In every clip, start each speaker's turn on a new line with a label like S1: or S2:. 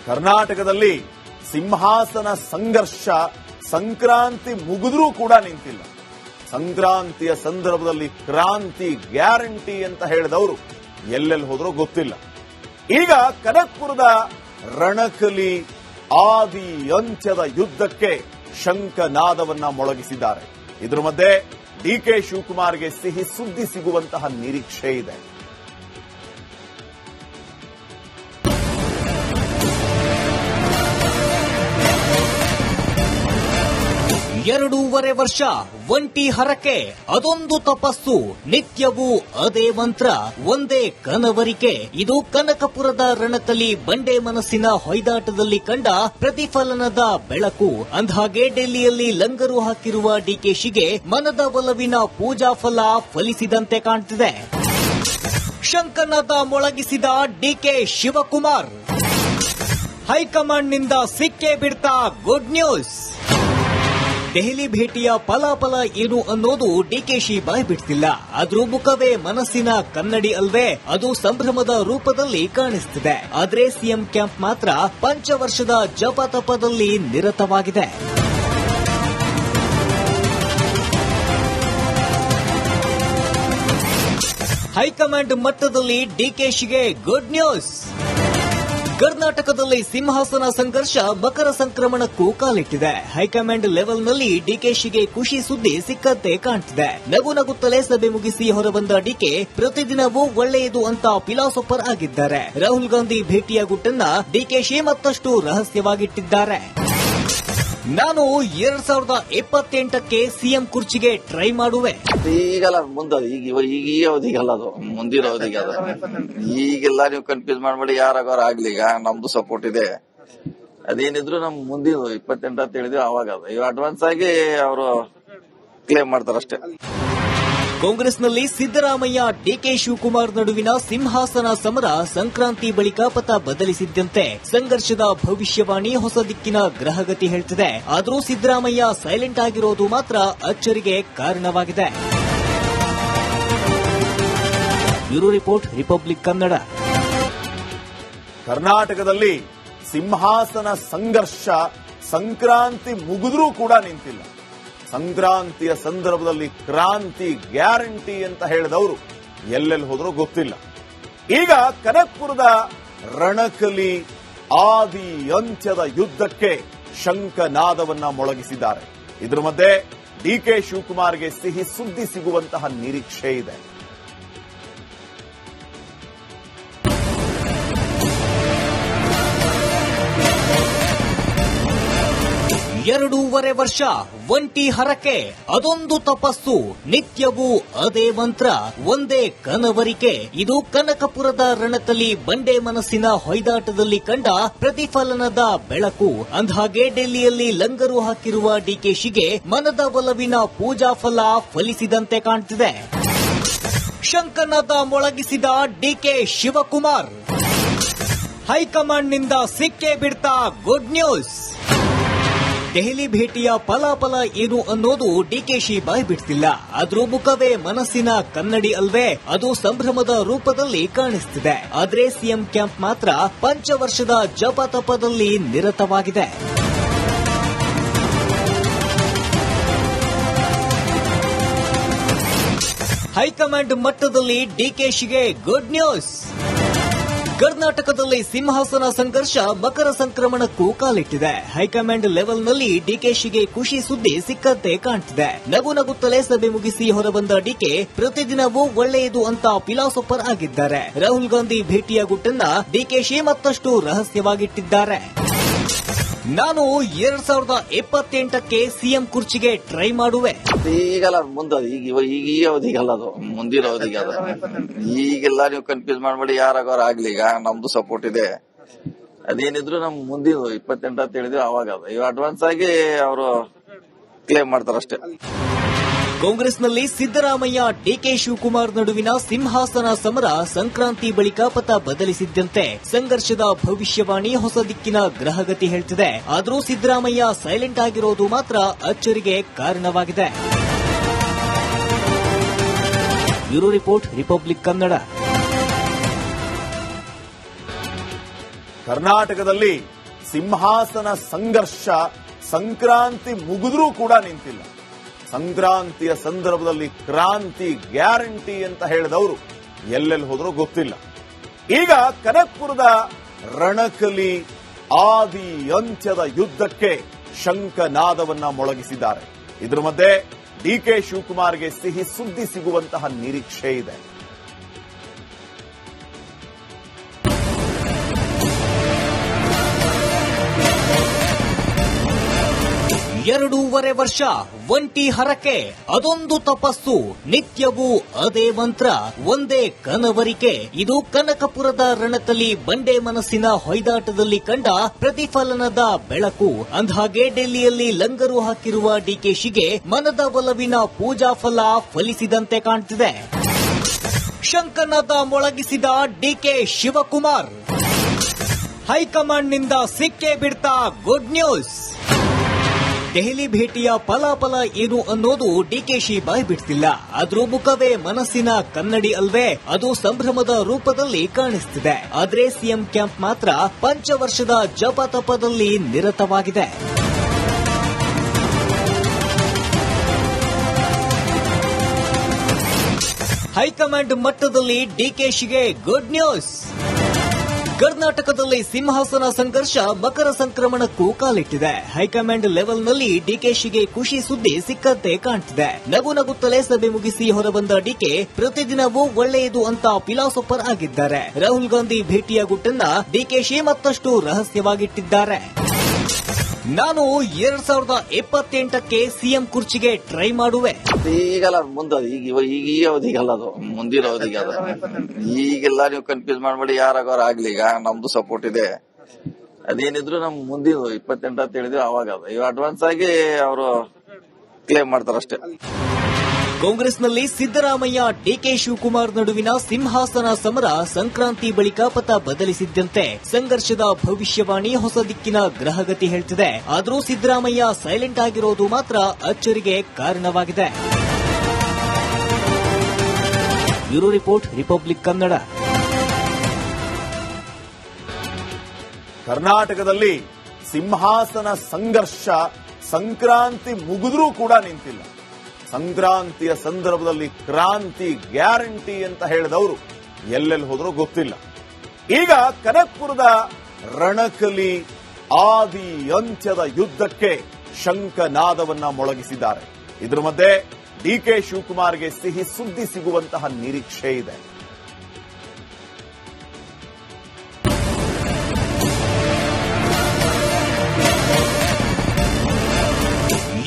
S1: ಕರ್ನಾಟಕದಲ್ಲಿ ಸಿಂಹಾಸನ ಸಂಘರ್ಷ ಸಂಕ್ರಾಂತಿ ಮುಗಿದ್ರೂ ಕೂಡ ನಿಂತಿಲ್ಲ. ಸಂಕ್ರಾಂತಿಯ ಸಂದರ್ಭದಲ್ಲಿ ಕ್ರಾಂತಿ ಗ್ಯಾರಂಟಿ ಅಂತ ಹೇಳಿದವರು ಎಲ್ಲೆಲ್ಲಿ ಹೋದ್ರೂ ಗೊತ್ತಿಲ್ಲ. ಈಗ ಕನಕಪುರದ ರಣಕಲಿ ಆದಿ ಅಂತ್ಯದ ಯುದ್ಧಕ್ಕೆ ಶಂಖನಾದವನ್ನ ಮೊಳಗಿಸಿದ್ದಾರೆ. ಇದರ ಮಧ್ಯೆ ಡಿಕೆ ಶಿವಕುಮಾರ್ಗೆ ಸಿಹಿ ಸುದ್ದಿ ಸಿಗುವಂತಹ ನಿರೀಕ್ಷೆ ಇದೆ.
S2: 2.5 ವರ್ಷ ಒಂಟಿ ಹರಕೆ, ಅದೊಂದು ತಪಸ್ಸು, ನಿತ್ಯವೂ ಅದೇ ಮಂತ್ರ, ಒಂದೇ ಕನವರಿಕೆ. ಇದು ಕನಕಪುರದ ರಣಕಲಿ ಬಂಡೆ ಮನಸ್ಸಿನ ಹೊಯ್ದಾಟದಲ್ಲಿ ಕಂಡ ಪ್ರತಿಫಲನದ ಬೆಳಕು. ಅಂದ್ಹಾಗೆ ಡೆಲ್ಲಿಯಲ್ಲಿ ಲಂಗರು ಹಾಕಿರುವ ಡಿಕೆಶಿಗೆ ಮನದ ಒಲವಿನ ಪೂಜಾ ಫಲ ಫಲಿಸಿದಂತೆ ಕಾಣ್ತಿದೆ. ಶಂಖನಾದ ಮೊಳಗಿಸಿದ ಡಿಕೆ ಶಿವಕುಮಾರ್, ಹೈಕಮಾಂಡ್ನಿಂದ ಸಿಕ್ಕೇ ಬಿಡ್ತಾ ಗುಡ್ ನ್ಯೂಸ್. ದೆಹಲಿ ಭೇಟಿಯ ಫಲಾಫಲ ಏನು ಅನ್ನೋದು ಡಿಕೆಶಿ ಬಾಯ್ ಬಿಡ್ತಿಲ್ಲ. ಆದ್ರೂ ಮುಖವೇ ಮನಸ್ಸಿನ ಕನ್ನಡಿ ಅಲ್ವೇ, ಅದು ಸಂಭ್ರಮದ ರೂಪದಲ್ಲಿ ಕಾಣಿಸ್ತಿದೆ. ಆದ್ರೆ ಸಿಎಂ ಕ್ಯಾಂಪ್ ಮಾತ್ರ ಪಂಚವರ್ಷದ ಜಪತಪದಲ್ಲಿ ನಿರತವಾಗಿದೆ. ಹೈಕಮಾಂಡ್ ಮಟ್ಟದಲ್ಲಿ ಡಿಕೆಶಿಗೆ ಗುಡ್ ನ್ಯೂಸ್. ಕರ್ನಾಟಕದಲ್ಲಿ ಸಿಂಹಾಸನ ಸಂಘರ್ಷ ಮಕರ ಸಂಕ್ರಮಣಕ್ಕೂ ಕಾಲಿಟ್ಟಿದೆ. ಹೈಕಮಾಂಡ್ ಲೆವೆಲ್ನಲ್ಲಿ ಡಿಕೆಶಿಗೆ ಖುಷಿ ಸುದ್ದಿ ಸಿಕ್ಕಂತೆ ಕಾಣ್ತಿದೆ. ನಗು ನಗುತ್ತಲೇ ಸಭೆ ಮುಗಿಸಿ ಹೊರಬಂದ ಡಿಕೆ ಪ್ರತಿದಿನವೂ ಒಳ್ಳೆಯದು ಅಂತ ಫಿಲಾಸಫರ್ ಆಗಿದ್ದಾರೆ. ರಾಹುಲ್ ಗಾಂಧಿ ಭೇಟಿಯ ಗುಟ್ಟನ್ನ ಡಿಕೆಶಿ ಮತ್ತಷ್ಟು ರಹಸ್ಯವಾಗಿಟ್ಟಿದ್ದಾರೆ. ನಾನು 2028ಕ್ಕೆ ಸಿಎಂ ಕುರ್ಚಿಗೆ ಟ್ರೈ ಮಾಡುವೆ.
S3: ಈಗಲ್ಲ ಮುಂದೆ ಈ ಅವಧಿಗಲ್ಲ, ಅದು ಮುಂದಿನ ಅವಧಿಗೆ. ಅದ ಈಗೆಲ್ಲ ನೀವು ಕನ್ಫ್ಯೂಸ್ ಮಾಡ್ಬೇಡಿ, ಯಾರಾಗಾರ ಆಗ್ಲಿ. ಈಗ ನಮ್ದು ಸಪೋರ್ಟ್ ಇದೆ. ಅದೇನಿದ್ರು ನಮ್ ಮುಂದಿನ 28 ಅಂತ ಹೇಳಿದ್ರೆ ಅವಾಗ ಅದು ಇವ್ ಅಡ್ವಾನ್ಸ್ ಆಗಿ ಅವರು ಕ್ಲೇಮ್ ಮಾಡ್ತಾರಷ್ಟೇ.
S2: ಕಾಂಗ್ರೆಸ್ನಲ್ಲಿ ಸಿದ್ದರಾಮಯ್ಯ ಡಿಕೆ ಶಿವಕುಮಾರ್ ನಡುವಿನ ಸಿಂಹಾಸನ ಸಮರ ಸಂಕ್ರಾಂತಿ ಬಳಿಕ ಪಥ ಬದಲಿಸಿದ್ದಂತೆ ಸಂಘರ್ಷದ ಭವಿಷ್ಯವಾಣಿ ಹೊಸ ದಿಕ್ಕಿನ ಗ್ರಹಗತಿ ಹೇಳ್ತಿದೆ. ಆದರೂ ಸಿದ್ದರಾಮಯ್ಯ ಸೈಲೆಂಟ್ ಆಗಿರೋದು ಮಾತ್ರ ಅಚ್ಚರಿಗೆ ಕಾರಣವಾಗಿದೆ. Bureau report, republic Kannada.
S1: ಕರ್ನಾಟಕದಲ್ಲಿ ಸಿಂಹಾಸನ ಸಂಘರ್ಷ ಸಂಕ್ರಾಂತಿ ಮುಗಿದ್ರೂ ಕೂಡ ನಿಂತಿಲ್ಲ. ಸಂಕ್ರಾಂತಿಯ ಸಂದರ್ಭದಲ್ಲಿ ಕ್ರಾಂತಿ ಗ್ಯಾರಂಟಿ ಅಂತ ಹೇಳಿದವರು ಎಲ್ಲೆಲ್ಲಿ ಹೋದ್ರೂ ಗೊತ್ತಿಲ್ಲ. ಈಗ ಕನಕಪುರದ ರಣಕಲಿ ಆದಿ ಅಂತ್ಯದ ಯುದ್ಧಕ್ಕೆ ಶಂಖನಾದವನ್ನ ಮೊಳಗಿಸಿದ್ದಾರೆ. ಇದರ ಮಧ್ಯೆ ಡಿಕೆ ಶಿವಕುಮಾರ್ಗೆ ಸಿಹಿ ಸುದ್ದಿ ಸಿಗುವಂತಹ ನಿರೀಕ್ಷೆ ಇದೆ.
S2: 2.5 ವರ್ಷ ಒಂಟಿ ಹರಕೆ, ಅದೊಂದು ತಪಸ್ಸು, ನಿತ್ಯವೂ ಅದೇ ಮಂತ್ರ, ಒಂದೇ ಕನವರಿಕೆ. ಇದು ಕನಕಪುರದ ರಣಕಲಿ ಬಂಡೆ ಮನಸ್ಸಿನ ಹೊಯ್ದಾಟದಲ್ಲಿ ಕಂಡ ಪ್ರತಿಫಲನದ ಬೆಳಕು. ಅಂದ್ಹಾಗೆ ಡೆಲ್ಲಿಯಲ್ಲಿ ಲಂಗರು ಹಾಕಿರುವ ಡಿಕೆಶಿಗೆ ಮನದ ಒಲವಿನ ಪೂಜಾ ಫಲ ಫಲಿಸಿದಂತೆ ಕಾಣ್ತಿದೆ. ಶಂಖನಾದ ಮೊಳಗಿಸಿದ ಡಿಕೆ ಶಿವಕುಮಾರ್, ಹೈಕಮಾಂಡ್ನಿಂದ ಸಿಕ್ಕೇ ಬಿಡ್ತಾ ಗುಡ್ ನ್ಯೂಸ್. ದೆಹಲಿ ಭೇಟಿಯ ಫಲಾಫಲ ಏನು ಅನ್ನೋದು ಡಿಕೆಶಿ ಬಾಯ್ ಬಿಡ್ತಿಲ್ಲ. ಆದ್ರೂ ಮುಖವೇ ಮನಸ್ಸಿನ ಕನ್ನಡಿ ಅಲ್ವೇ, ಅದು ಸಂಭ್ರಮದ ರೂಪದಲ್ಲಿ ಕಾಣಿಸ್ತಿದೆ. ಆದ್ರೆ ಸಿಎಂ ಕ್ಯಾಂಪ್ ಮಾತ್ರ ಪಂಚವರ್ಷದ ಜಪತಪದಲ್ಲಿ ನಿರತವಾಗಿದೆ. ಹೈಕಮಾಂಡ್ ಮಟ್ಟದಲ್ಲಿ ಡಿಕೆಶಿಗೆ ಗುಡ್ ನ್ಯೂಸ್. ಕರ್ನಾಟಕದಲ್ಲಿ ಸಿಂಹಾಸನ ಸಂಘರ್ಷ ಮಕರ ಸಂಕ್ರಮಣಕ್ಕೂ ಕಾಲಿಟ್ಟಿದೆ. ಹೈಕಮಾಂಡ್ ಲೆವೆಲ್ನಲ್ಲಿ ಡಿಕೆಶಿಗೆ ಖುಷಿ ಸುದ್ದಿ ಸಿಕ್ಕಂತೆ ಕಾಣ್ತಿದೆ. ನಗು ನಗುತ್ತಲೇ ಸಭೆ ಮುಗಿಸಿ ಹೊರಬಂದ ಡಿಕೆ ಪ್ರತಿದಿನವೂ ಒಳ್ಳೆಯದು ಅಂತ ಫಿಲಾಸಫರ್ ಆಗಿದ್ದಾರೆ. ರಾಹುಲ್ ಗಾಂಧಿ ಭೇಟಿಯ ಗುಟ್ಟನ್ನ ಡಿಕೆಶಿ ಮತ್ತಷ್ಟು ರಹಸ್ಯವಾಗಿಟ್ಟಿದ್ದಾರೆ. ನಾನು 2028ಕ್ಕೆ ಸಿಎಂ ಕುರ್ಚಿಗೆ ಟ್ರೈ ಮಾಡುವೆ.
S3: ಈಗಲ್ಲ ಮುಂದೆ ಈ ಅವಧಿಗಲ್ಲ, ಅದು ಮುಂದಿನ ಅವಧಿಗೆ. ಅದ ಈಗೆಲ್ಲ ನೀವು ಕನ್ಫ್ಯೂಸ್ ಮಾಡ್ಬೇಡಿ, ಯಾರಾಗಾರ ಆಗ್ಲಿ. ಈಗ ನಮ್ದು ಸಪೋರ್ಟ್ ಇದೆ. ಅದೇನಿದ್ರು ನಮ್ ಮುಂದಿನ 28 ಅಂತ ಹೇಳಿದ್ರೆ ಅವಾಗ ಅದು ಇವ್ ಅಡ್ವಾನ್ಸ್ ಆಗಿ ಅವರು ಕ್ಲೇಮ್ ಮಾಡ್ತಾರಷ್ಟೇ.
S2: ಕಾಂಗ್ರೆಸ್ನಲ್ಲಿ ಸಿದ್ದರಾಮಯ್ಯ ಡಿಕೆ ಶಿವಕುಮಾರ್ ನಡುವಿನ ಸಿಂಹಾಸನ ಸಮರ ಸಂಕ್ರಾಂತಿ ಬಳಿಕ ಪಥ ಬದಲಿಸಿದ್ದಂತೆ ಸಂಘರ್ಷದ ಭವಿಷ್ಯವಾಣಿ ಹೊಸ ದಿಕ್ಕಿನ ಗ್ರಹಗತಿ ಹೇಳ್ತಿದೆ. ಆದರೂ ಸಿದ್ದರಾಮಯ್ಯ ಸೈಲೆಂಟ್ ಆಗಿರೋದು ಮಾತ್ರ ಅಚ್ಚರಿಗೆ ಕಾರಣವಾಗಿದೆ. Bureau report, republic Kannada.
S1: ಕರ್ನಾಟಕದಲ್ಲಿ ಸಿಂಹಾಸನ ಸಂಘರ್ಷ ಸಂಕ್ರಾಂತಿ ಮುಗಿದ್ರೂ ಕೂಡ ನಿಂತಿಲ್ಲ. ಸಂಕ್ರಾಂತಿಯ ಸಂದರ್ಭದಲ್ಲಿ ಕ್ರಾಂತಿ ಗ್ಯಾರಂಟಿ ಅಂತ ಹೇಳಿದವರು ಎಲ್ಲೆಲ್ಲಿ ಹೋದ್ರೂ ಗೊತ್ತಿಲ್ಲ. ಈಗ ಕನಕಪುರದ ರಣಕಲಿ ಆದಿ ಅಂತ್ಯದ ಯುದ್ಧಕ್ಕೆ ಶಂಖನಾದವನ್ನ ಮೊಳಗಿಸಿದ್ದಾರೆ. ಇದರ ಮಧ್ಯೆ ಡಿಕೆ ಶಿವಕುಮಾರ್ಗೆ ಸಿಹಿ ಸುದ್ದಿ ಸಿಗುವಂತಹ ನಿರೀಕ್ಷೆ ಇದೆ.
S2: 2.5 ವರ್ಷ ಒಂಟಿ ಹರಕೆ, ಅದೊಂದು ತಪಸ್ಸು, ನಿತ್ಯವೂ ಅದೇ ಮಂತ್ರ, ಒಂದೇ ಕನವರಿಕೆ. ಇದು ಕನಕಪುರದ ರಣಕಲಿ ಬಂಡೆ ಮನಸ್ಸಿನ ಹೊಯ್ದಾಟದಲ್ಲಿ ಕಂಡ ಪ್ರತಿಫಲನದ ಬೆಳಕು. ಅಂದ್ಹಾಗೆ ಡೆಲ್ಲಿಯಲ್ಲಿ ಲಂಗರು ಹಾಕಿರುವ ಡಿಕೆಶಿಗೆ ಮನದ ಒಲವಿನ ಪೂಜಾ ಫಲ ಫಲಿಸಿದಂತೆ ಕಾಣ್ತಿದೆ. ಶಂಖನಾದ ಮೊಳಗಿಸಿದ ಡಿಕೆ ಶಿವಕುಮಾರ್, ಹೈಕಮಾಂಡ್ನಿಂದ ಸಿಕ್ಕೇ ಬಿಡ್ತಾ ಗುಡ್ ನ್ಯೂಸ್. ದೆಹಲಿ ಭೇಟಿಯ ಫಲಾಫಲ ಏನು ಅನ್ನೋದು ಡಿಕೆಶಿ ಬಾಯ್ ಬಿಡ್ತಿಲ್ಲ. ಆದ್ರೂ ಮುಖವೇ ಮನಸ್ಸಿನ ಕನ್ನಡಿ ಅಲ್ವೇ, ಅದು ಸಂಭ್ರಮದ ರೂಪದಲ್ಲಿ ಕಾಣಿಸ್ತಿದೆ. ಆದ್ರೆ ಸಿಎಂ ಕ್ಯಾಂಪ್ ಮಾತ್ರ ಪಂಚವರ್ಷದ ಜಪತಪದಲ್ಲಿ ನಿರತವಾಗಿದೆ. ಹೈಕಮಾಂಡ್ ಮಟ್ಟದಲ್ಲಿ ಡಿಕೆಶಿಗೆ ಗುಡ್ ನ್ಯೂಸ್. ಕರ್ನಾಟಕದಲ್ಲಿ ಸಿಂಹಾಸನ ಸಂಘರ್ಷ ಮಕರ ಸಂಕ್ರಮಣಕ್ಕೂ ಕಾಲಿಟ್ಟಿದೆ. ಹೈಕಮಾಂಡ್ ಲೆವೆಲ್ನಲ್ಲಿ ಡಿಕೆಶಿಗೆ ಖುಷಿ ಸುದ್ದಿ ಸಿಕ್ಕಂತೆ ಕಾಣ್ತಿದೆ. ನಗು ನಗುತ್ತಲೇ ಸಭೆ ಮುಗಿಸಿ ಹೊರಬಂದ ಡಿಕೆ ಪ್ರತಿದಿನವೂ ಒಳ್ಳೆಯದು ಅಂತ ಫಿಲಾಸಫರ್ ಆಗಿದ್ದಾರೆ. ರಾಹುಲ್ ಗಾಂಧಿ ಭೇಟಿಯ ಗುಟ್ಟನ್ನ ಡಿಕೆಶಿ ಮತ್ತಷ್ಟು ರಹಸ್ಯವಾಗಿಟ್ಟಿದ್ದಾರೆ. ನಾನು 2028ಕ್ಕೆ ಸಿಎಂ ಕುರ್ಚಿಗೆ ಟ್ರೈ ಮಾಡುವೆ.
S3: ಈಗಲ್ಲ ಮುಂದೆ ಈಗ ಈ ಅವಧಿಗಲ್ಲ, ಅದು ಮುಂದಿನ ಅವಧಿಗೆ. ಅದು ಈಗೆಲ್ಲ ನೀವು ಕನ್ಫ್ಯೂಸ್ ಮಾಡ್ಬೇಡಿ, ಯಾರಾಗೋರ್ ಆಗ್ಲಿ. ಈಗ ನಮ್ದು ಸಪೋರ್ಟ್ ಇದೆ. ಅದೇನಿದ್ರು ನಮ್ ಮುಂದಿನ 28 ಅಂತ ಹೇಳಿದ್ರೆ ಅವಾಗ ಅದು ಇವ್ ಅಡ್ವಾನ್ಸ್ ಆಗಿ ಅವರು ಕ್ಲೇಮ್ ಮಾಡ್ತಾರಷ್ಟೇ.
S2: ಕಾಂಗ್ರೆಸ್ನಲ್ಲಿ ಸಿದ್ದರಾಮಯ್ಯ ಡಿಕೆ ಶಿವಕುಮಾರ್ ನಡುವಿನ ಸಿಂಹಾಸನ ಸಮರ ಸಂಕ್ರಾಂತಿ ಬಳಿಕ ಪಥ ಬದಲಿಸಿದ್ದಂತೆ ಸಂಘರ್ಷದ ಭವಿಷ್ಯವಾಣಿ ಹೊಸ ದಿಕ್ಕಿನ ಗ್ರಹಗತಿ ಹೇಳ್ತಿದೆ. ಆದರೂ ಸಿದ್ದರಾಮಯ್ಯ ಸೈಲೆಂಟ್ ಆಗಿರೋದು ಮಾತ್ರ ಅಚ್ಚರಿಗೆ ಕಾರಣವಾಗಿದೆ. Bureau report, republic Kannada.
S1: ಕರ್ನಾಟಕದಲ್ಲಿ ಸಿಂಹಾಸನ ಸಂಘರ್ಷ ಸಂಕ್ರಾಂತಿ ಮುಗಿದ್ರೂ ಕೂಡ ನಿಂತಿಲ್ಲ. ಸಂಕ್ರಾಂತಿಯ ಸಂದರ್ಭದಲ್ಲಿ ಕ್ರಾಂತಿ ಗ್ಯಾರಂಟಿ ಅಂತ ಹೇಳಿದವರು ಎಲ್ಲೆಲ್ಲಿ ಹೋದ್ರೂ ಗೊತ್ತಿಲ್ಲ. ಈಗ ಕನಕಪುರದ ರಣಕಲಿ ಆದಿ ಅಂತ್ಯದ ಯುದ್ಧಕ್ಕೆ ಶಂಖನಾದವನ್ನ ಮೊಳಗಿಸಿದ್ದಾರೆ. ಇದರ ಮಧ್ಯೆ ಡಿಕೆ ಶಿವಕುಮಾರ್ಗೆ ಸಿಹಿ ಸುದ್ದಿ ಸಿಗುವಂತಹ ನಿರೀಕ್ಷೆ ಇದೆ.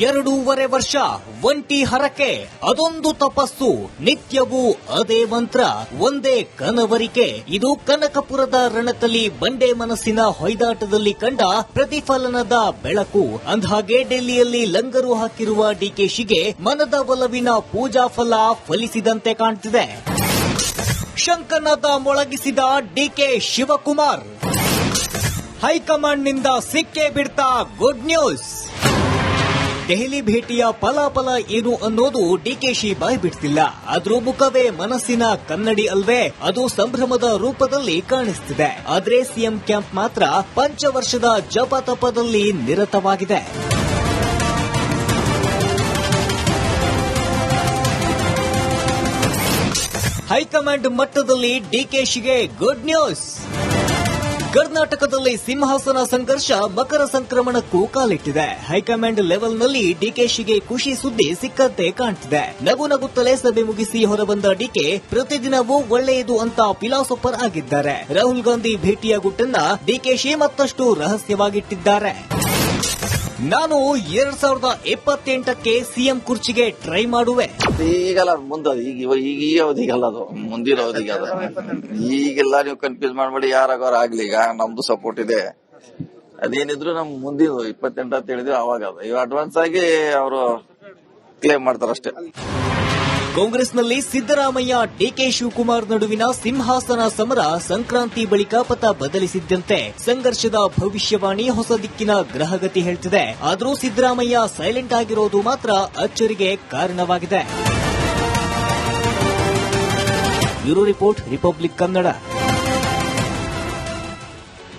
S2: 2.5 ವರ್ಷ ಒಂಟಿ ಹರಕೆ, ಅದೊಂದು ತಪಸ್ಸು, ನಿತ್ಯವೂ ಅದೇ ಮಂತ್ರ, ಒಂದೇ ಕನವರಿಕೆ. ಇದು ಕನಕಪುರದ ರಣಕಲಿ ಬಂಡೆ ಮನಸ್ಸಿನ ಹೊಯ್ದಾಟದಲ್ಲಿ ಕಂಡ ಪ್ರತಿಫಲನದ ಬೆಳಕು. ಅಂದ್ಹಾಗೆ ಡೆಲ್ಲಿಯಲ್ಲಿ ಲಂಗರು ಹಾಕಿರುವ ಡಿಕೆಶಿಗೆ ಮನದ ಒಲವಿನ ಪೂಜಾ ಫಲ ಫಲಿಸಿದಂತೆ ಕಾಣ್ತಿದೆ. ಶಂಖನಾದ ಮೊಳಗಿಸಿದ ಡಿಕೆ ಶಿವಕುಮಾರ್, ಹೈಕಮಾಂಡ್ನಿಂದ ಸಿಕ್ಕೇ ಬಿಡ್ತಾ ಗುಡ್ ನ್ಯೂಸ್. ದೆಹಲಿ ಭೇಟಿಯ ಫಲಾಫಲ ಏನು ಅನ್ನೋದು ಡಿಕೆಶಿ ಬಾಯ್ ಬಿಡ್ತಿಲ್ಲ. ಆದ್ರೂ ಮುಖವೇ ಮನಸ್ಸಿನ ಕನ್ನಡಿ ಅಲ್ವೇ, ಅದು ಸಂಭ್ರಮದ ರೂಪದಲ್ಲಿ ಕಾಣಿಸ್ತಿದೆ. ಆದ್ರೆ ಸಿಎಂ ಕ್ಯಾಂಪ್ ಮಾತ್ರ ಪಂಚವರ್ಷದ ಜಪತಪದಲ್ಲಿ ನಿರತವಾಗಿದೆ. ಹೈಕಮಾಂಡ್ ಮಟ್ಟದಲ್ಲಿ ಡಿಕೆಶಿಗೆ ಗುಡ್ ನ್ಯೂಸ್. ಕರ್ನಾಟಕದಲ್ಲಿ ಸಿಂಹಾಸನ ಸಂಘರ್ಷ ಮಕರ ಸಂಕ್ರಮಣಕ್ಕೂ ಕಾಲಿಟ್ಟಿದೆ. ಹೈಕಮಾಂಡ್ ಲೆವೆಲ್ನಲ್ಲಿ ಡಿಕೆಶಿಗೆ ಖುಷಿ ಸುದ್ದಿ ಸಿಕ್ಕಂತೆ ಕಾಣ್ತಿದೆ. ನಗು ನಗುತ್ತಲೇ ಸಭೆ ಮುಗಿಸಿ ಹೊರಬಂದ ಡಿಕೆ ಪ್ರತಿದಿನವೂ ಒಳ್ಳೆಯದು ಅಂತ ಫಿಲಾಸಫರ್ ಆಗಿದ್ದಾರೆ. ರಾಹುಲ್ ಗಾಂಧಿ ಭೇಟಿಯ ಗುಟ್ಟನ್ನ ಡಿಕೆಶಿ ಮತ್ತಷ್ಟು ರಹಸ್ಯವಾಗಿಟ್ಟಿದ್ದಾರೆ. ನಾನು 2028ಕ್ಕೆ ಸಿಎಂ ಕುರ್ಚಿಗೆ ಟ್ರೈ ಮಾಡುವೆ.
S3: ಈಗಲ್ಲ ಮುಂದೆ ಈಗ ಈ ಅವಧಿಗಲ್ಲ, ಅದು ಮುಂದಿನ ಅವಧಿಗೆ. ಅದು ಈಗೆಲ್ಲ ನೀವು ಕನ್ಫ್ಯೂಸ್ ಮಾಡ್ಬೇಡಿ, ಯಾರಾಗೋರ್ ಆಗ್ಲಿ. ಈಗ ನಮ್ದು ಸಪೋರ್ಟ್ ಇದೆ. ಅದೇನಿದ್ರು ನಮ್ ಮುಂದಿನ 28 ಅಂತ ಹೇಳಿದ್ರೆ ಅವಾಗ ಅದು ಇವ್ ಅಡ್ವಾನ್ಸ್ ಆಗಿ ಅವರು ಕ್ಲೇಮ್ ಮಾಡ್ತಾರಷ್ಟೇ.
S2: ಕಾಂಗ್ರೆಸ್ನಲ್ಲಿ ಸಿದ್ದರಾಮಯ್ಯ ಡಿಕೆ ಶಿವಕುಮಾರ್ ನಡುವಿನ ಸಿಂಹಾಸನ ಸಮರ ಸಂಕ್ರಾಂತಿ ಬಳಿಕ ಪಥ ಬದಲಿಸಿದ್ದಂತೆ ಸಂಘರ್ಷದ ಭವಿಷ್ಯವಾಣಿ ಹೊಸ ದಿಕ್ಕಿನ ಗ್ರಹಗತಿ ಹೇಳ್ತಿದೆ. ಆದರೂ ಸಿದ್ದರಾಮಯ್ಯ ಸೈಲೆಂಟ್ ಆಗಿರೋದು ಮಾತ್ರ ಅಚ್ಚರಿಗೆ ಕಾರಣವಾಗಿದೆ. Bureau report, republic Kannada.